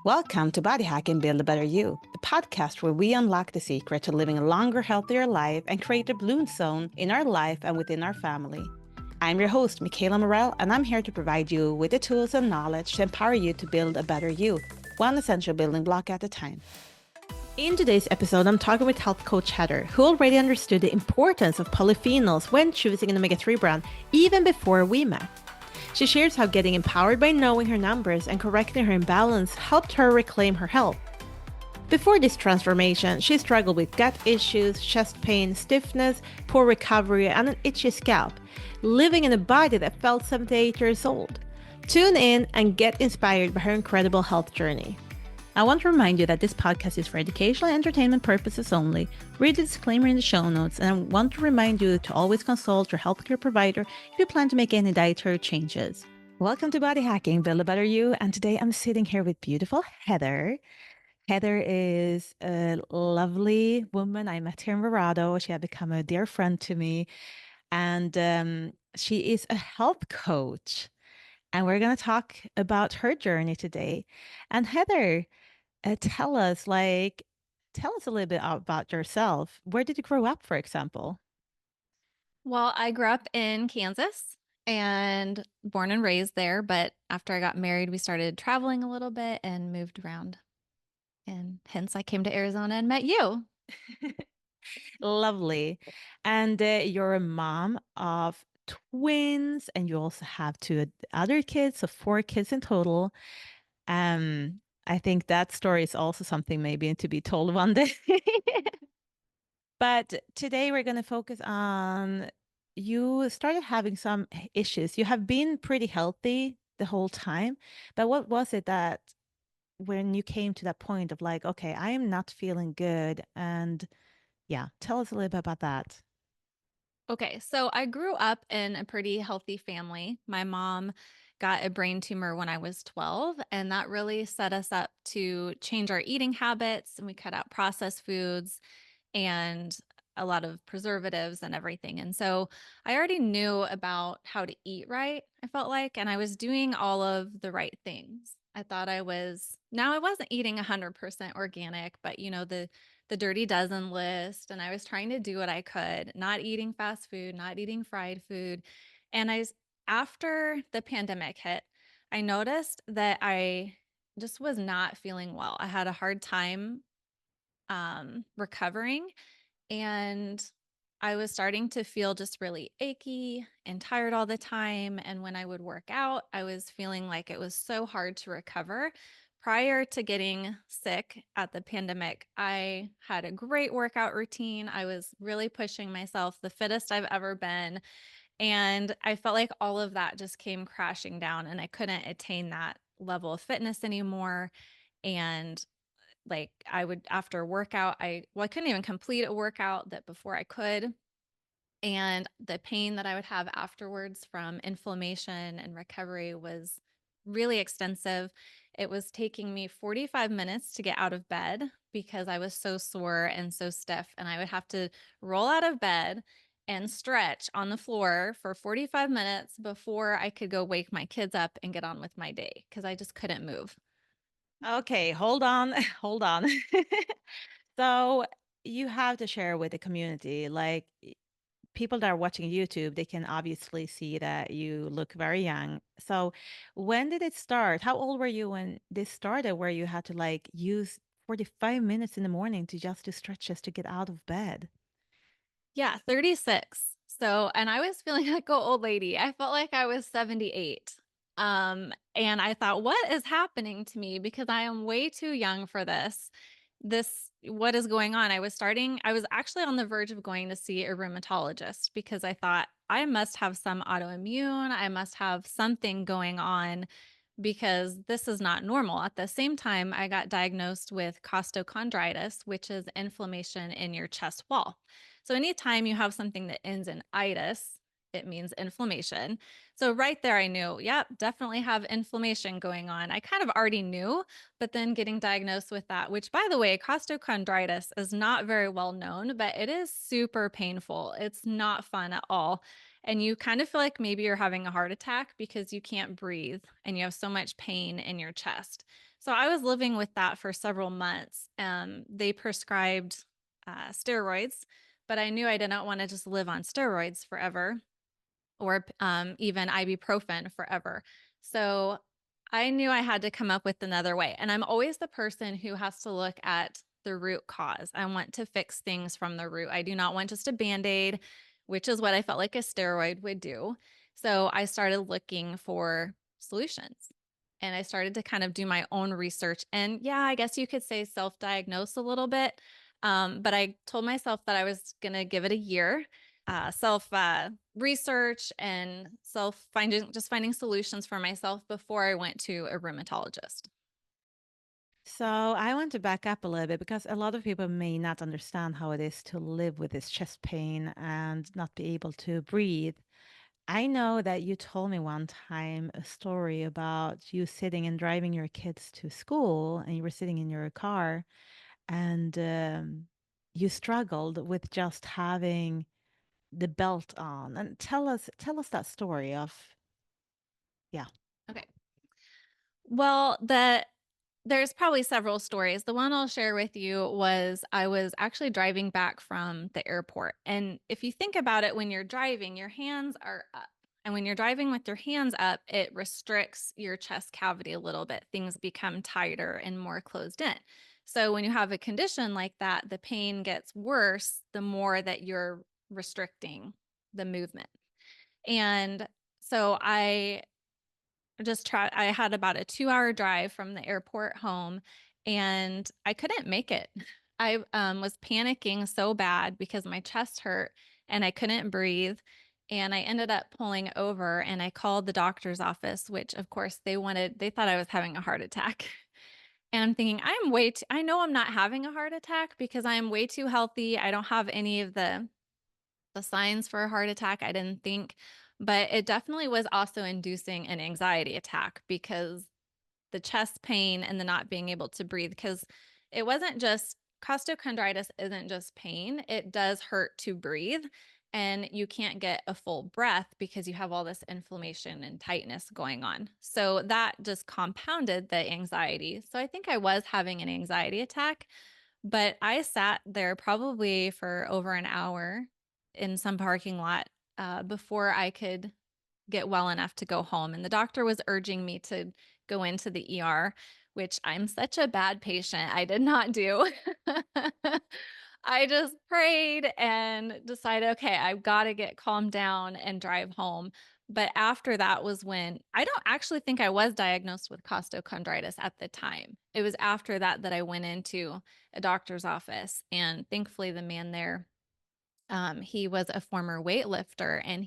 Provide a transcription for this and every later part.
Welcome to Body Hack and Build a Better You, the podcast where we unlock the secret to living a longer, healthier life and create a bloom zone in our life and within our family. I'm your host, Michaela Morell, and I'm here to provide you with the tools and knowledge to empower you to build a better you, one essential building block at a time. In today's episode, I'm talking with health coach Heather, who already understood the importance of polyphenols when choosing an omega-3 brand even before we met. She shares how getting empowered by knowing her numbers and correcting her imbalance helped her reclaim her health. Before this transformation, she struggled with gut issues, chest pain, stiffness, poor recovery, and an itchy scalp, living in a body that felt 78 years old. Tune in and get inspired by her incredible health journey. I want to remind you that this podcast is for educational and entertainment purposes only. Read the disclaimer in the show notes, and I want to remind you to always consult your healthcare provider if you plan to make any dietary changes. Welcome to Body Hacking, Build a Better You, and today I'm sitting here with beautiful Heather. Heather is a lovely woman. I met her in Verado. She had become a dear friend to me, and she is a health coach. And we're going to talk about her journey today. And Heather, tell us, tell us a little bit about yourself. Where did you grow up, for example? Well, I grew up in Kansas and born and raised there, but after I got married, we started traveling a little bit and moved around. And hence I came to Arizona and met you. Lovely. And you're a mom of twins, and you also have two other kids, so four kids in total. I think that story is also something maybe to be told one day. But today we're going to focus on you started having some issues. You have been pretty healthy the whole time, but what was it that when you came to that point of like, okay, I am not feeling good? And yeah, tell us a little bit about that. Okay, so I grew up in a pretty healthy family. My mom got a brain tumor when I was 12, and that really set us up to change our eating habits. And we cut out processed foods and a lot of preservatives and everything. And so I already knew about how to eat right, I felt like, and I was doing all of the right things. I thought I wasn't eating 100% organic, but the dirty dozen list, and I was trying to do what I could, not eating fast food, not eating fried food. And after the pandemic hit, I noticed that I just was not feeling well. I had a hard time recovering, and I was starting to feel just really achy and tired all the time. And when I would work out, I was feeling like it was so hard to recover. Prior to getting sick at the pandemic, I had a great workout routine. I was really pushing myself, the fittest I've ever been. And I felt like all of that just came crashing down, and I couldn't attain that level of fitness anymore. And like I would after workout, I couldn't even complete a workout that before I could. And the pain that I would have afterwards from inflammation and recovery was really extensive. It was taking me 45 minutes to get out of bed because I was so sore and so stiff. And I would have to roll out of bed and stretch on the floor for 45 minutes before I could go wake my kids up and get on with my day because I just couldn't move. Okay, hold on, hold on. So you have to share with the community, people that are watching YouTube, they can obviously see that you look very young. So when did it start? How old were you when this started, where you had to like use 45 minutes in the morning to just do stretches to get out of bed? Yeah, 36. So, and I was feeling like an old lady. I felt like I was 78. And I thought, what is happening to me? Because I am way too young for this. What is going on? I was actually on the verge of going to see a rheumatologist because I thought I must have some autoimmune. I must have something going on because this is not normal. At the same time, I got diagnosed with costochondritis, which is inflammation in your chest wall. So anytime you have something that ends in itis, it means inflammation. So right there, I knew, yep, definitely have inflammation going on. I kind of already knew, but then getting diagnosed with that, which by the way, costochondritis is not very well known, but it is super painful. It's not fun at all. And you kind of feel like maybe you're having a heart attack because you can't breathe and you have so much pain in your chest. So I was living with that for several months. They prescribed steroids, but I knew I didn't want to just live on steroids forever or even ibuprofen forever. So I knew I had to come up with another way. And I'm always the person who has to look at the root cause. I want to fix things from the root. I do not want just a band aid, which is what I felt like a steroid would do. So I started looking for solutions and I started to kind of do my own research. And yeah, I guess you could say self diagnose a little bit. But I told myself that I was going to give it a year, self research and finding solutions for myself before I went to a rheumatologist. So I want to back up a little bit because a lot of people may not understand how it is to live with this chest pain and not be able to breathe. I know that you told me one time a story about you sitting and driving your kids to school, and you were sitting in your car, and you struggled with just having the belt on. And tell us that story of, yeah. Okay. Well, there's probably several stories. The one I'll share with you was I was actually driving back from the airport. And if you think about it, when you're driving, your hands are up. And when you're driving with your hands up, it restricts your chest cavity a little bit. Things become tighter and more closed in. So when you have a condition like that, the pain gets worse the more that you're restricting the movement. And so I had about a 2-hour drive from the airport home and I couldn't make it. I was panicking so bad because my chest hurt and I couldn't breathe. And I ended up pulling over and I called the doctor's office, which of course they thought I was having a heart attack. And I'm thinking, I know I'm not having a heart attack because I'm way too healthy. I don't have any of the signs for a heart attack, I didn't think, but it definitely was also inducing an anxiety attack because the chest pain and the not being able to breathe, because it wasn't just costochondritis isn't just pain, it does hurt to breathe and you can't get a full breath because you have all this inflammation and tightness going on. So that just compounded the anxiety. So I think I was having an anxiety attack, but I sat there probably for over an hour in some parking lot before I could get well enough to go home. And the doctor was urging me to go into the ER, which I'm such a bad patient. I did not do. I just prayed and decided, okay, I've got to get calmed down and drive home. But after that was when I don't actually think I was diagnosed with costochondritis at the time. It was after that that I went into a doctor's office. And thankfully, the man there, he was a former weightlifter and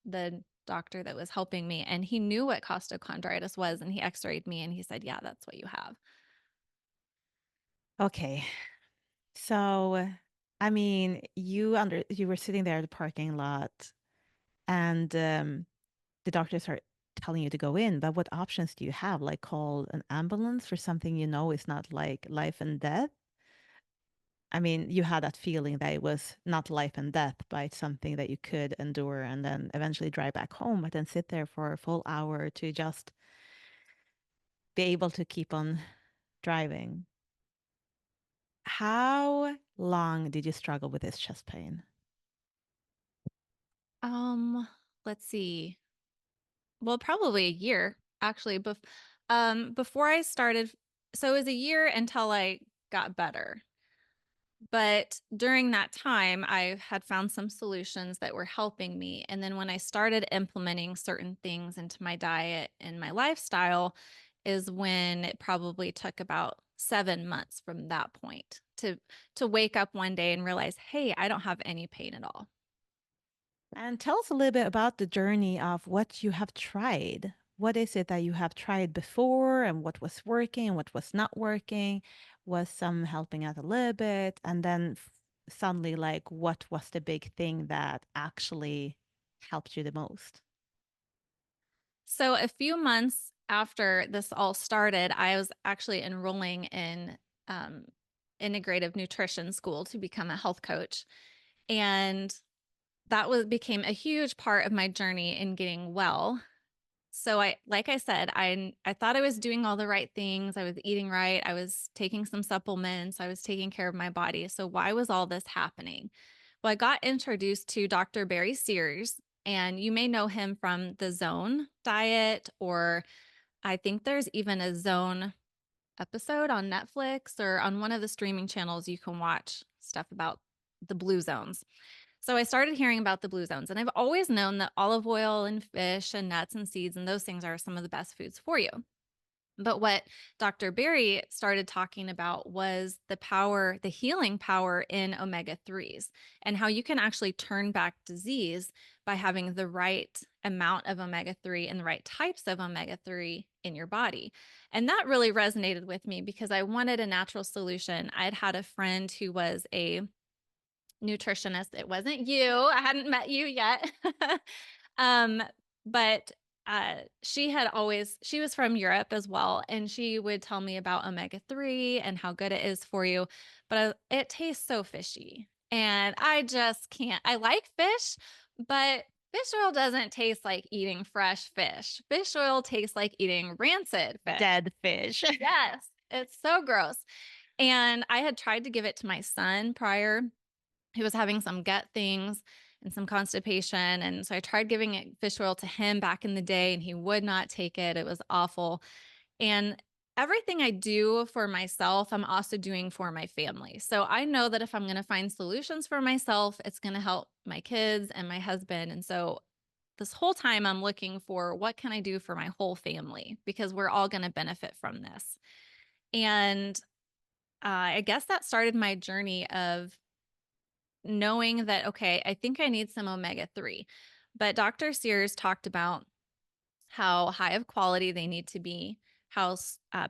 the doctor that was helping me, and he knew what costochondritis was and he x-rayed me and he said, yeah, that's what you have. Okay. So, I mean, you were sitting there at the parking lot, and the doctors are telling you to go in, but what options do you have? Like call an ambulance for something you know is not like life and death? I mean, you had that feeling that it was not life and death, but it's something that you could endure and then eventually drive back home, but then sit there for a full hour to just be able to keep on driving. How long did you struggle with this chest pain? Um, let's see. Well, probably a year actually. Before I started, so it was a year until I got better. But during that time, I had found some solutions that were helping me. And then when I started implementing certain things into my diet and my lifestyle, is when it probably took about 7 months from that point to wake up one day and realize, hey, I don't have any pain at all. And tell us a little bit about the journey of what you have tried. What is it that you have tried before, and what was working and what was not working? Was some helping out a little bit? And then suddenly, like, what was the big thing that actually helped you the most? So a few months after this all started, I was actually enrolling in um, integrative nutrition school to become a health coach. And that was became a huge part of my journey in getting well. So like I said, I thought I was doing all the right things. I was eating right. I was taking some supplements. I was taking care of my body. So why was all this happening? Well, I got introduced to Dr. Barry Sears, and you may know him from the Zone diet, or I think there's even a Zone episode on Netflix or on one of the streaming channels. You can watch stuff about the blue zones. So I started hearing about the blue zones, and I've always known that olive oil and fish and nuts and seeds and those things are some of the best foods for you. But what Dr. Berry started talking about was the power, the healing power in omega 3s, and how you can actually turn back disease by having the right amount of omega 3 and the right types of omega 3 in your body. And that really resonated with me because I wanted a natural solution. I'd had a friend who was a nutritionist. It wasn't you. I hadn't met you yet. um, but she was from Europe as well. And she would tell me about omega 3 and how good it is for you. But it tastes so fishy. And I just can't. I like fish, but fish oil doesn't taste like eating fresh fish. Fish oil tastes like eating rancid fish. Dead fish. Yes, it's so gross. And I had tried to give it to my son prior. He was having some gut things and some constipation. And so I tried giving it fish oil to him back in the day, and he would not take it. It was awful. And everything I do for myself, I'm also doing for my family. So I know that if I'm going to find solutions for myself, it's going to help my kids and my husband. And so this whole time I'm looking for what can I do for my whole family, because we're all going to benefit from this. And I guess that started my journey of knowing that, okay, I think I need some omega 3. But Dr. Sears talked about how high of quality they need to be, how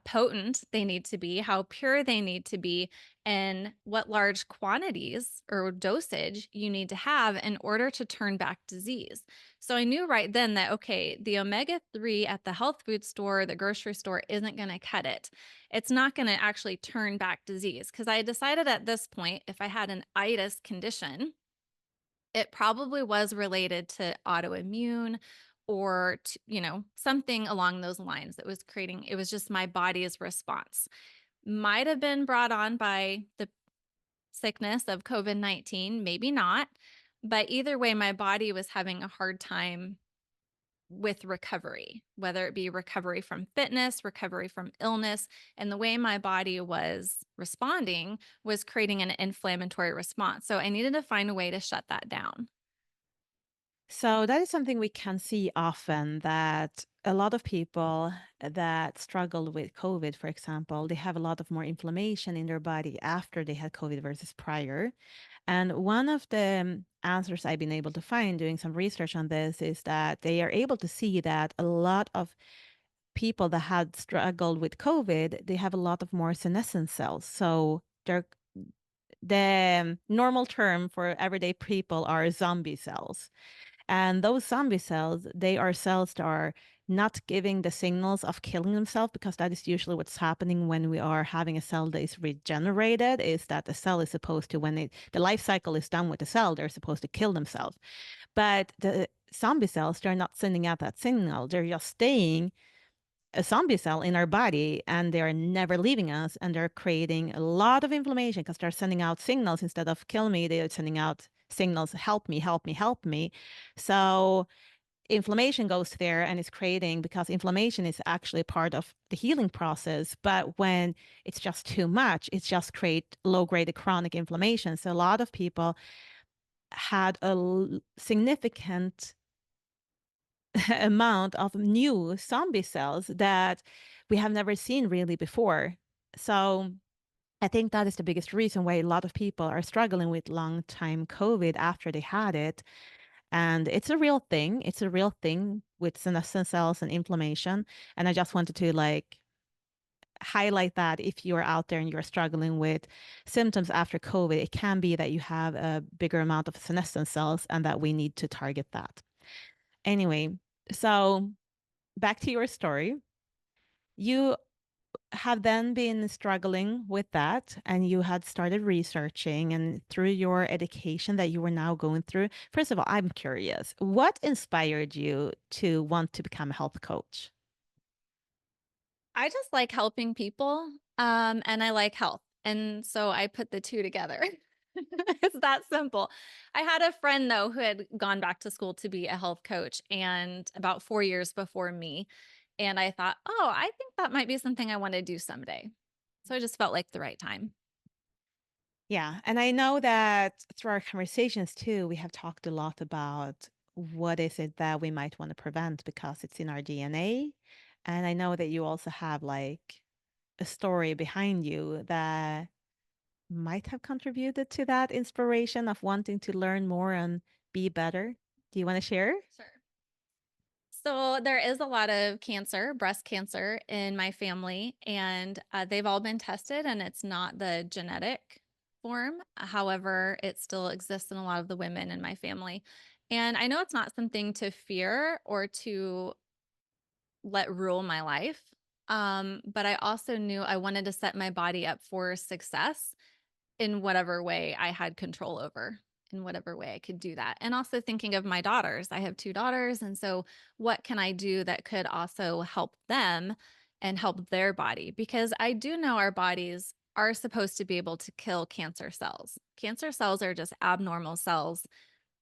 potent they need to be, how pure they need to be, and what large quantities or dosage you need to have in order to turn back disease. So I knew right then that, okay, the omega 3 at the health food store, the grocery store isn't going to cut it. It's not going to actually turn back disease, because I decided at this point, if I had an itis condition, it probably was related to autoimmune or something along those lines that was creating, it was just my body's response. Might have been brought on by the sickness of COVID-19, maybe not, but either way my body was having a hard time with recovery, whether it be recovery from fitness, recovery from illness. And the way my body was responding was creating an inflammatory response. So I needed to find a way to shut that down. So that is something we can see often, that a lot of people that struggle with COVID, for example, they have a lot of more inflammation in their body after they had COVID versus prior. And one of the answers I've been able to find doing some research on this is that they are able to see that a lot of people that had struggled with COVID, they have a lot of more senescent cells. So they're the normal term for everyday people are zombie cells. And those zombie cells, they are cells that are not giving the signals of killing themselves, because that is usually what's happening when we are having a cell that is regenerated, is that the cell is supposed to, when the life cycle is done with the cell, they're supposed to kill themselves. But the zombie cells, they're not sending out that signal. They're just staying a zombie cell in our body, and they're never leaving us, and they're creating a lot of inflammation because they're sending out signals. Instead of kill me, they're sending out signals, help me, help me, help me. So inflammation goes there and is creating, because inflammation is actually part of the healing process. But when it's just too much, it's just create low grade chronic inflammation. So a lot of people had a significant amount of new zombie cells that we have never seen really before. So I think that is the biggest reason why a lot of people are struggling with long time COVID after they had it. And it's a real thing. It's a real thing with senescent cells and inflammation. And I just wanted to highlight that if you're out there and you're struggling with symptoms after COVID, it can be that you have a bigger amount of senescent cells and that we need to target that. Anyway, so back to your story. You have then been struggling with that, and you had started researching, and through your education that you were now going through. First of all, I'm curious, what inspired you to want to become a health coach? I just like helping people, and I like health. And so I put the two together. It's that simple. I had a friend though who had gone back to school to be a health coach and about 4 years before me. And I thought, "Oh, I think that might be something I want to do someday." So I just felt like the right time. Yeah, and I know that through our conversations too, we have talked a lot about what is it that we might want to prevent because it's in our DNA. And I know that you also have like a story behind you that might have contributed to that inspiration of wanting to learn more and be better. Do you want to share? Sure. So there is a lot of cancer, breast cancer in my family, and they've all been tested, and it's not the genetic form. However, it still exists in a lot of the women in my family. And I know it's not something to fear or to let rule my life. But I also knew I wanted to set my body up for success in whatever way I had control over, in whatever way I could do that. And also thinking of my daughters. I have 2 daughters, and so what can I do that could also help them and help their body? Because I do know our bodies are supposed to be able to kill cancer cells. Cancer cells are just abnormal cells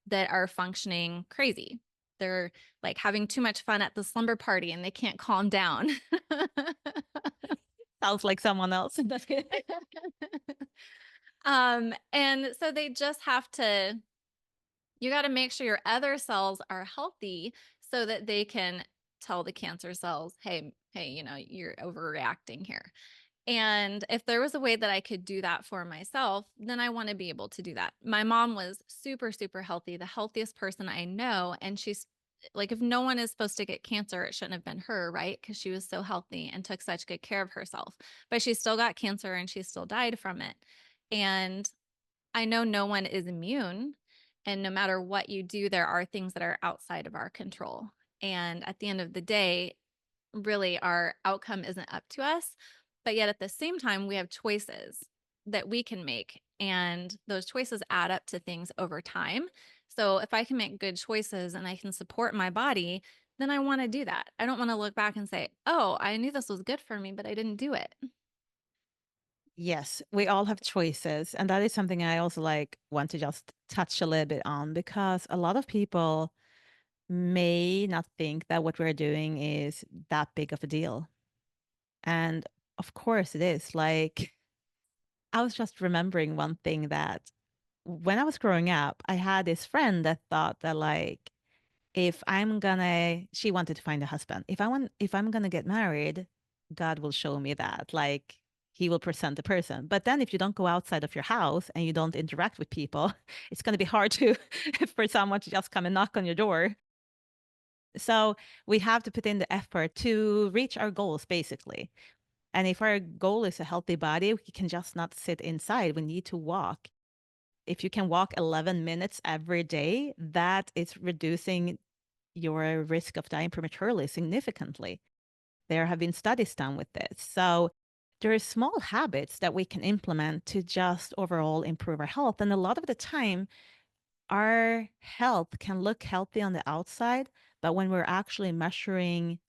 that are functioning crazy. They're like having too much fun at the slumber party and they can't calm down. Sounds like someone else. That's good. And so they just have to, you got to make sure your other cells are healthy so that they can tell the cancer cells, hey, you're overreacting here. And if there was a way that I could do that for myself, then I want to be able to do that. My mom was super, super healthy, the healthiest person I know. And she's like, if no one is supposed to get cancer, it shouldn't have been her, right? Because she was so healthy and took such good care of herself. But she still got cancer and she still died from it. And I know no one is immune. And no matter what you do, there are things that are outside of our control. And at the end of the day, really our outcome isn't up to us. But yet at the same time, we have choices that we can make. And those choices add up to things over time. So if I can make good choices and I can support my body, then I want to do that. I don't want to look back and say, oh, I knew this was good for me, but I didn't do it. Yes, we all have choices. And that is something I also like want to just touch a little bit on because a lot of people may not think that what we're doing is that big of a deal. And of course it is. Like, I was just remembering one thing that when I was growing up, I had this friend that thought that like if I'm gonna she wanted to find a husband. If I'm gonna get married, God will show me that. Like he will present the person. But then if you don't go outside of your house and you don't interact with people, it's gonna be hard to for someone to just come and knock on your door. So we have to put in the effort to reach our goals basically. And if our goal is a healthy body, we can just not sit inside. We need to walk. If you can walk 11 minutes every day, that is reducing your risk of dying prematurely significantly. There have been studies done with this. So there are small habits that we can implement to just overall improve our health. And a lot of the time, our health can look healthy on the outside, but when we're actually measuring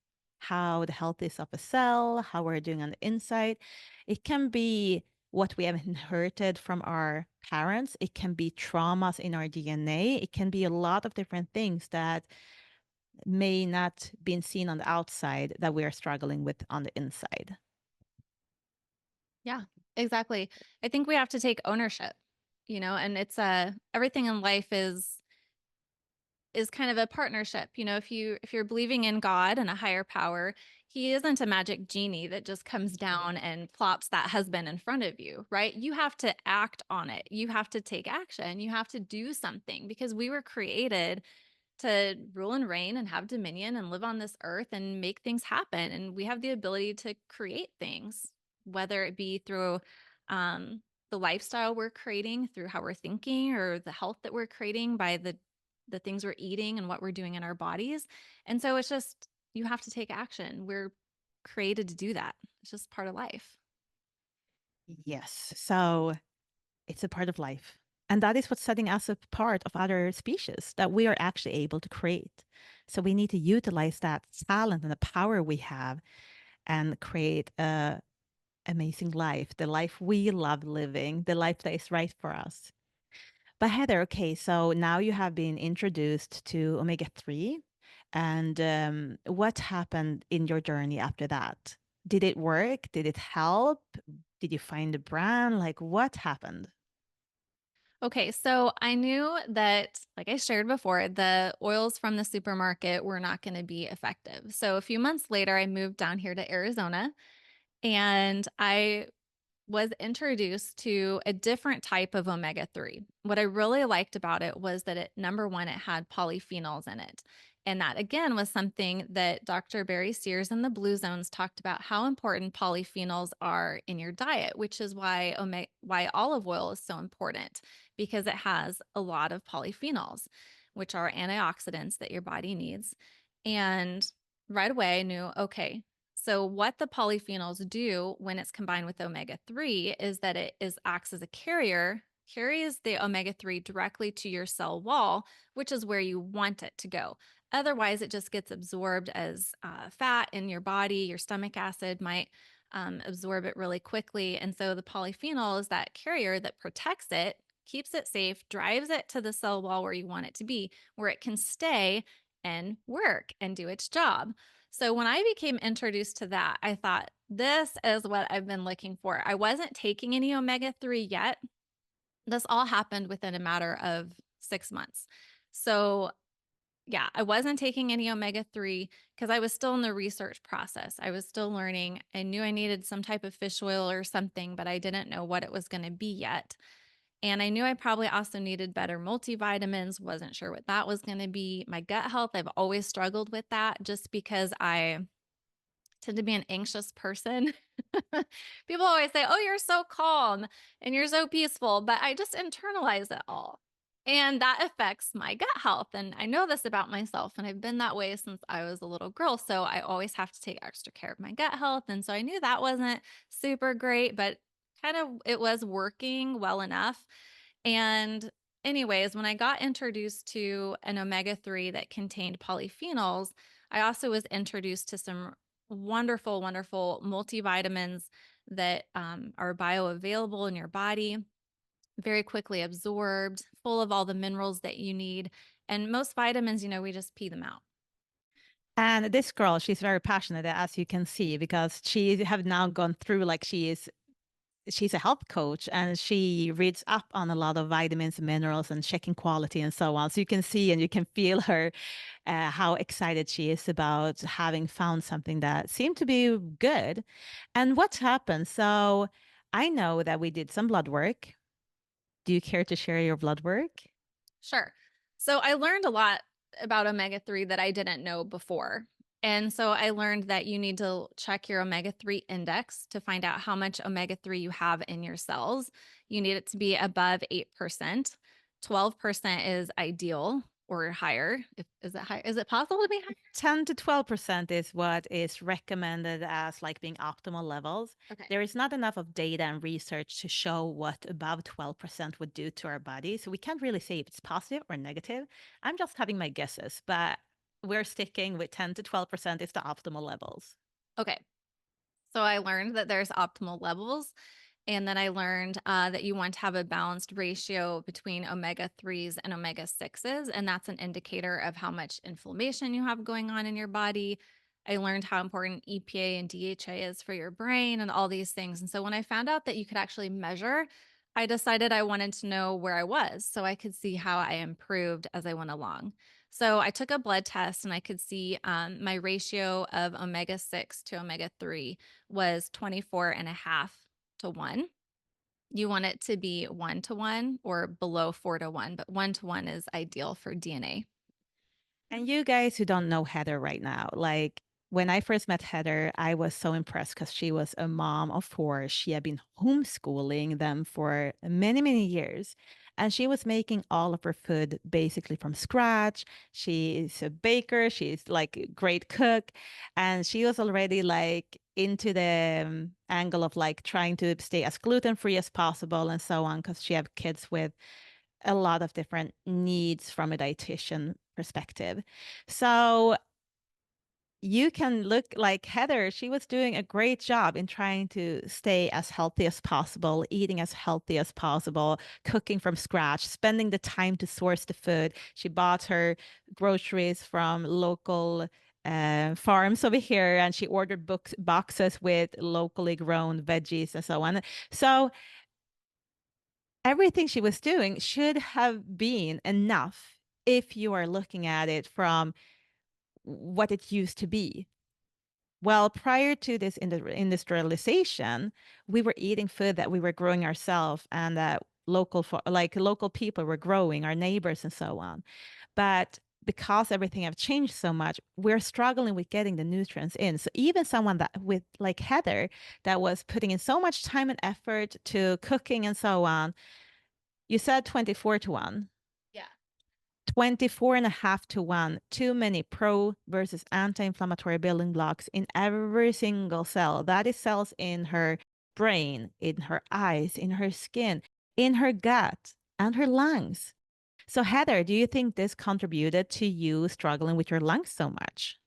how the health is of a cell, how we're doing on the inside, it can be what we have inherited from our parents. It can be traumas in our DNA. It can be a lot of different things that may not be seen on the outside that we are struggling with on the inside. Yeah, exactly. I think we have to take ownership, and it's everything in life is kind of a partnership. If you're believing in God and a higher power, he isn't a magic genie that just comes down and plops that husband in front of you, right? You have to act on it. You have to take action. You have to do something because we were created to rule and reign and have dominion and live on this earth and make things happen. And we have the ability to create things, whether it be through the lifestyle we're creating, through how we're thinking, or the health that we're creating by the things we're eating and what we're doing in our bodies. And so it's just you have to take action. We're created to do that. It's just part of life. Yes. So it's a part of life. And that is what's setting us apart of other species that we are actually able to create. So we need to utilize that talent and the power we have and create a amazing life, the life we love living, the life that is right for us. But Heather, okay, so now you have been introduced to omega 3. And what happened in your journey after that? Did it work? Did it help? Did you find a brand? Like, what happened? Okay, so I knew that, like I shared before, the oils from the supermarket were not going to be effective. So a few months later, I moved down here to Arizona and I was introduced to a different type of omega 3. What I really liked about it was that number one, it had polyphenols in it. And that again was something that Dr. Barry Sears in the Blue Zones talked about how important polyphenols are in your diet, which is why olive oil is so important because it has a lot of polyphenols, which are antioxidants that your body needs. And right away I knew, okay, so what the polyphenols do when it's combined with omega 3 is that acts as a carrier, carries the omega 3 directly to your cell wall, which is where you want it to go. Otherwise, it just gets absorbed as fat in your body. Your stomach acid might absorb it really quickly. And so the polyphenol is that carrier that protects it, keeps it safe, drives it to the cell wall where you want it to be, where it can stay and work and do its job. So when I became introduced to that, I thought, this is what I've been looking for. I wasn't taking any omega 3 yet. This all happened within a matter of 6 months. So, yeah, I wasn't taking any omega 3 because I was still in the research process. I was still learning. I knew I needed some type of fish oil or something, but I didn't know what it was going to be yet. And I knew I probably also needed better multivitamins, wasn't sure what that was going to be. My gut health, I've always struggled with that just because I tend to be an anxious person. People always say, "Oh, you're so calm and you're so peaceful," but I just internalize it all. And that affects my gut health. And I know this about myself. And I've been that way since I was a little girl. So I always have to take extra care of my gut health. And so I knew that wasn't super great, but kind of it was working well enough. And, anyways, when I got introduced to an omega 3 that contained polyphenols, I also was introduced to some wonderful, wonderful multivitamins that are bioavailable in your body, very quickly absorbed, full of all the minerals that you need. And most vitamins, we just pee them out. And this girl, she's very passionate, as you can see, because she have now gone through like she's a health coach and she reads up on a lot of vitamins and minerals and checking quality and so on. So you can see and you can feel her how excited she is about having found something that seemed to be good. And what's happened? So I know that we did some blood work. Do you care to share your blood work? Sure. So I learned a lot about omega 3 that I didn't know before. And so I learned that you need to check your omega 3 index to find out how much omega 3 you have in your cells. You need it to be above 8%. 12% is ideal or higher. Is it high? Is it possible to be higher? 10 to 12% is what is recommended as like being optimal levels. Okay. There is not enough of data and research to show what above 12% would do to our body. So we can't really say if it's positive or negative. I'm just having my guesses, but we're sticking with 10 to 12% is the optimal levels. Okay. So I learned that there's optimal levels. And then I learned that you want to have a balanced ratio between omega 3s and omega 6s. And that's an indicator of how much inflammation you have going on in your body. I learned how important EPA and DHA is for your brain and all these things. And so when I found out that you could actually measure, I decided I wanted to know where I was so I could see how I improved as I went along. So I took a blood test and I could see my ratio of omega 6 to omega 3 was 24.5 to 1. You want it to be 1 to 1 or below 4 to 1, but 1 to 1 is ideal for DNA. And you guys who don't know Heather right now, like when I first met Heather, I was so impressed because she was a mom of four. She had been homeschooling them for many, many years. And she was making all of her food basically from scratch. She is a baker. She's like a great cook. And she was already like into the angle of like trying to stay as gluten free as possible and so on, because she have kids with a lot of different needs from a dietitian perspective. So you can look like Heather. She was doing a great job in trying to stay as healthy as possible, eating as healthy as possible, cooking from scratch, spending the time to source the food. She bought her groceries from local farms over here, and she ordered boxes with locally grown veggies and so on. So everything she was doing should have been enough if you are looking at it from what it used to be. Well, prior to this industrialization, we were eating food that we were growing ourselves and that local people were growing, our neighbors and so on. But because everything have changed so much, we're struggling with getting the nutrients in. So even someone that with like Heather that was putting in so much time and effort to cooking and so on, you said 24 to 1. Yeah. 24 and a half to 1, too many pro versus anti-inflammatory building blocks in every single cell. That is cells in her brain, in her eyes, in her skin, in her gut, and her lungs. So, Heather, do you think this contributed to you struggling with your lungs so much?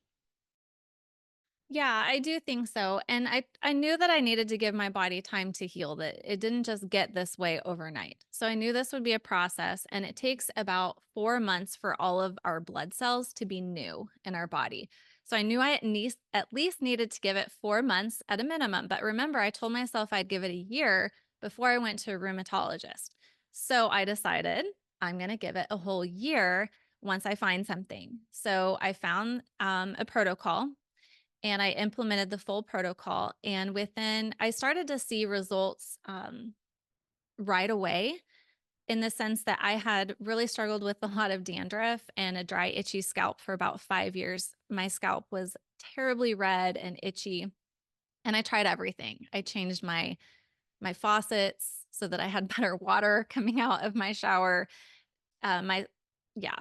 Yeah, I do think so. And I knew that I needed to give my body time to heal, that it didn't just get this way overnight. So I knew this would be a process, and it takes about 4 months for all of our blood cells to be new in our body. So I knew I at least needed to give it 4 months at a minimum. But remember, I told myself I'd give it a year before I went to a rheumatologist. So I decided I'm going to give it a whole year once I find something. So I found a protocol, and I implemented the full protocol. And I started to see results right away, in the sense that I had really struggled with a lot of dandruff and a dry, itchy scalp for about 5 years. My scalp was terribly red and itchy, and I tried everything. I changed my faucets so that I had better water coming out of my shower. My Yeah,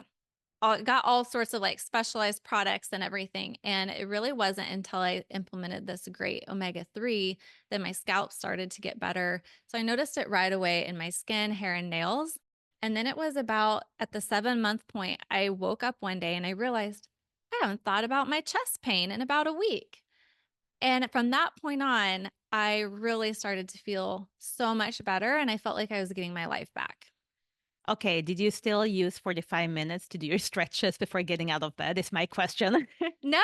got all sorts of like specialized products and everything. And it really wasn't until I implemented this great omega-3 that my scalp started to get better. So I noticed it right away in my skin, hair, and nails. And then it was about at the 7 month point, I woke up one day and I realized I haven't thought about my chest pain in about a week. And from that point on, I really started to feel so much better. And I felt like I was getting my life back. Okay, did you still use 45 minutes to do your stretches before getting out of bed? Is my question. No,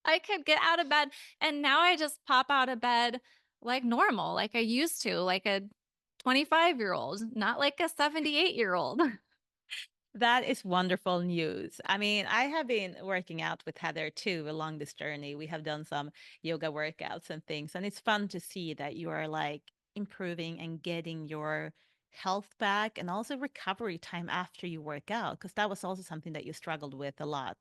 I could get out of bed. And now I just pop out of bed like normal, like I used to, like a 25-year-old, not like a 78-year-old. That is wonderful news. I mean, I have been working out with Heather too along this journey. We have done some yoga workouts and things, and it's fun to see that you are like improving and getting your health back and also recovery time after you work out, because that was also something that you struggled with a lot.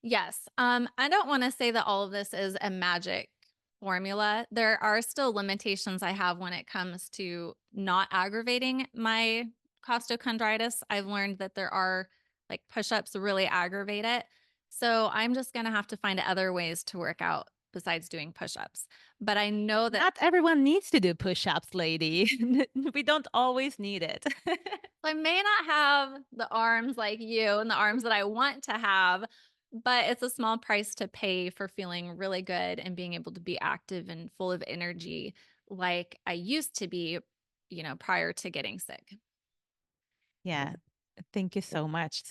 Yes. I don't want to say that all of this is a magic formula. There are still limitations I have when it comes to not aggravating my costochondritis. I've learned that there are like push-ups really aggravate it. So I'm just going to have to find other ways to work out besides doing push-ups. But I know that Not everyone needs to do push-ups, lady. We don't always need it. I may not have the arms like you and the arms that I want to have, but it's a small price to pay for feeling really good and being able to be active and full of energy like I used to be, prior to getting sick. Yeah, thank you so much.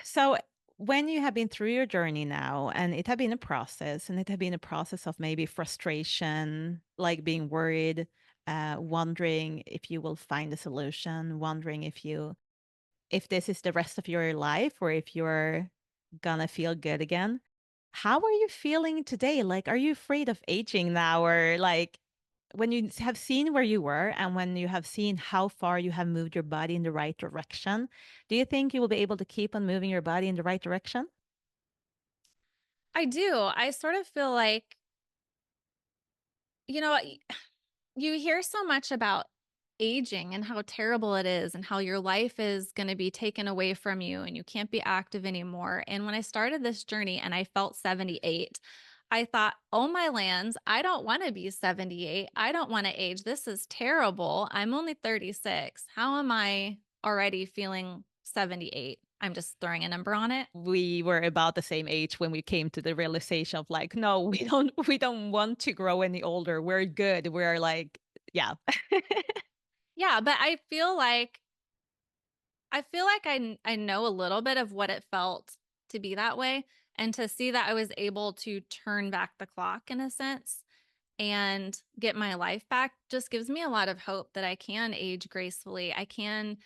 So when you have been through your journey now, and it had been a process, and it had been a process of maybe frustration, like being worried, wondering if you will find a solution, wondering if this is the rest of your life or if you're gonna feel good again. How are you feeling today? Like, are you afraid of aging now, or like when you have seen where you were and when you have seen how far you have moved your body in the right direction, do you think you will be able to keep on moving your body in the right direction? I do. I sort of feel like, you know, you hear so much about aging and how terrible it is and how your life is going to be taken away from you and you can't be active anymore. And when I started this journey and I felt 78, I thought, oh my lands, I don't want to be 78. I don't want to age. This is terrible. I'm only 36. How am I already feeling 78? I'm just throwing a number on it. We were about the same age when we came to the realization of like, no, we don't want to grow any older. We're good. We're like, yeah. Yeah, but I know a little bit of what it felt to be that way and to see that I was able to turn back the clock in a sense and get my life back just gives me a lot of hope that I can age gracefully. I can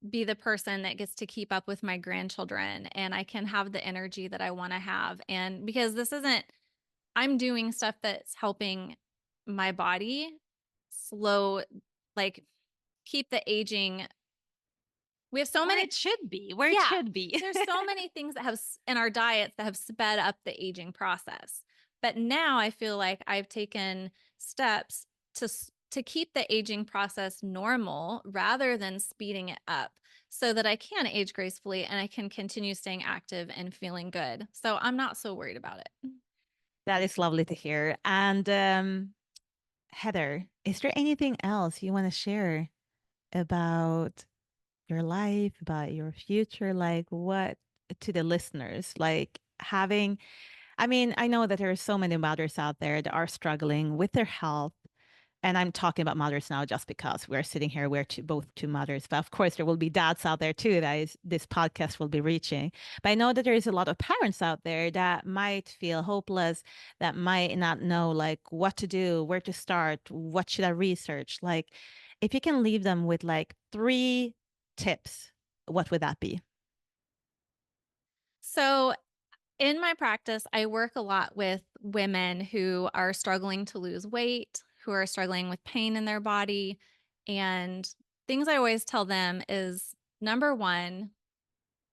be the person that gets to keep up with my grandchildren and I can have the energy that I want to have. And because I'm doing stuff that's helping my body slow, like keep the aging. We have so Where many, it should be, where it yeah, should be. there's so many things that have in our diets that have sped up the aging process. But now I feel like I've taken steps to keep the aging process normal rather than speeding it up so that I can age gracefully and I can continue staying active and feeling good. So I'm not so worried about it. That is lovely to hear. And Heather, is there anything else you want to share about your life, about your future? Like what to the listeners? Like having, I mean, I know that there are so many mothers out there that are struggling with their health. And I'm talking about mothers now just because we're sitting here, both two mothers. But of course, there will be dads out there too this podcast will be reaching. But I know that there is a lot of parents out there that might feel hopeless, that might not know like what to do, where to start, what should I research. Like, if you can leave them with like 3 tips, what would that be? So in my practice, I work a lot with women who are struggling to lose weight, who are struggling with pain in their body. And things I always tell them is number one,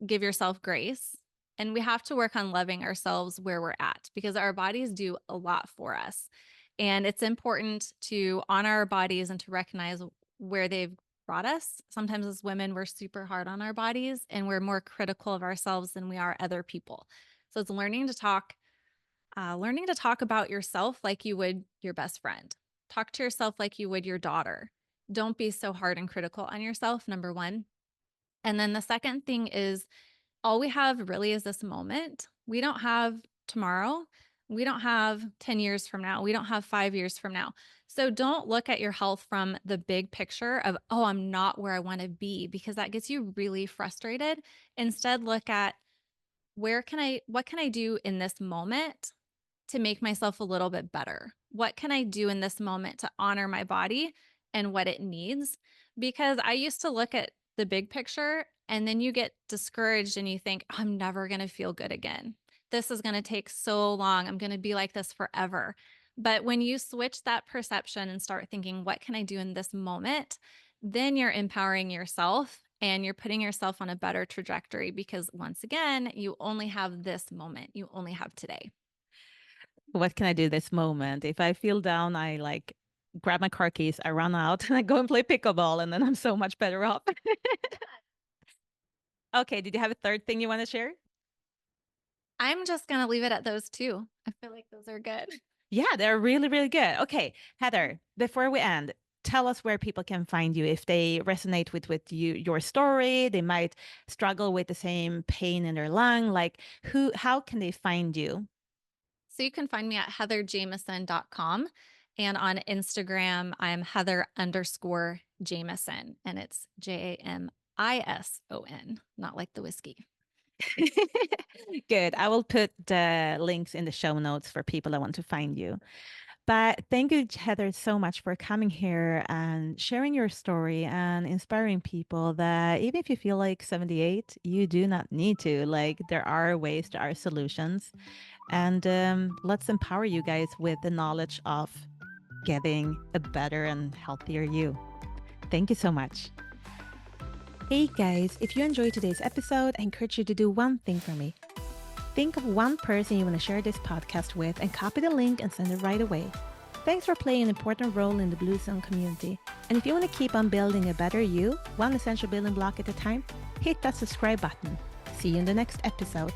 give yourself grace. And we have to work on loving ourselves where we're at because our bodies do a lot for us. And it's important to honor our bodies and to recognize where they've brought us. Sometimes as women, we're super hard on our bodies and we're more critical of ourselves than we are other people. So it's learning to talk about yourself like you would your best friend. Talk to yourself like you would your daughter. Don't be so hard and critical on yourself, number one. And then the second thing is all we have really is this moment. We don't have tomorrow. We don't have 10 years from now. We don't have 5 years from now. So don't look at your health from the big picture of, oh, I'm not where I want to be, because that gets you really frustrated. Instead, look at what can I do in this moment to make myself a little bit better? What can I do in this moment to honor my body and what it needs? Because I used to look at the big picture and then you get discouraged and you think, I'm never going to feel good again. This is going to take so long. I'm going to be like this forever. But when you switch that perception and start thinking, what can I do in this moment? Then you're empowering yourself and you're putting yourself on a better trajectory because once again, you only have this moment. You only have today. What can I do this moment? If I feel down, I like grab my car keys, I run out and I go and play pickleball, and then I'm so much better off. Okay, did you have a third thing you want to share? I'm just going to leave it at those two. I feel like those are good. Yeah, they're really, really good. Okay, Heather, before we end, tell us where people can find you if they resonate with your story. They might struggle with the same pain in their lung. Like, how can they find you? So you can find me at heatherjameson.com. And on Instagram, I'm Heather_Jameson. And it's Jamison, not like the whiskey. Good. I will put the links in the show notes for people that want to find you. But thank you, Heather, so much for coming here and sharing your story and inspiring people that even if you feel like 78, you do not need to. Like, there are ways, there are solutions. And let's empower you guys with the knowledge of getting a better and healthier you. Thank you so much. Hey guys, if you enjoyed today's episode, I encourage you to do one thing for me. Think of one person you want to share this podcast with and copy the link and send it right away. Thanks for playing an important role in the Blue Zone community. And if you want to keep on building a better you, one essential building block at a time, hit that subscribe button. See you in the next episode.